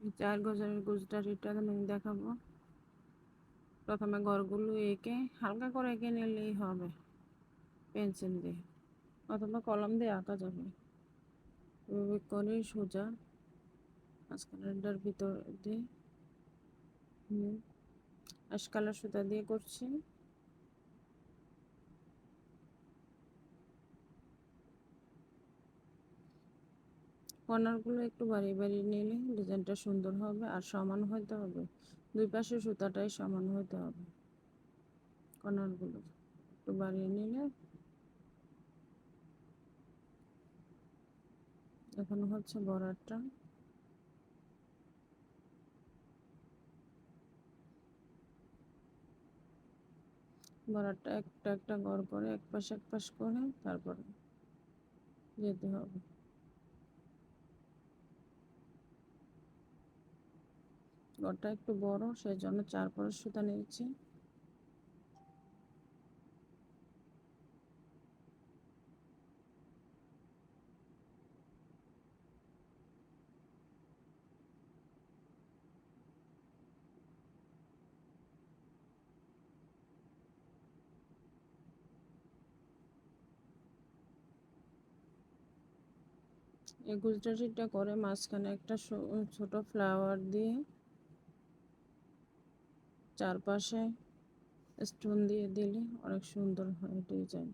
এই 4 গজের গুজরাটিটা আমি দেখাবো। প্রথমে ঘরগুলো এঁকে হালকা করে এঁকে নিলেই হবে পেন্সিল দিয়ে, অথবা কলম দিয়ে আঁকা যাবে। এভাবে করে সোজা মাঝখানটার ভিতর দিয়ে অ্যাশ কালার সুতা দিয়ে করছি। কর্নারগুলো একটু বাড়িয়ে বাড়িয়ে নিলে ডিজাইনটা সুন্দর হবে, আর সমান হতে হবে, দুই পাশে সুতাটাই সমান হতে হবে। কর্নারগুলো একটু বাড়িয়ে নিলে এখন হচ্ছে বর্ডারটা। বর্ডারটা একটা একটা ঘর করে এক পাশ করে তারপরে যেতে হবে। ঘরটা একটু বড়, সেই জন্য 4 পরের সুতা নিয়েছি। এই গুজরাটিটা করে মাঝখানে একটা ছোট ফ্লাওয়ার দিয়ে চারপাশে স্টোন দিয়ে দিলে অনেক সুন্দর হয় ডিজাইন।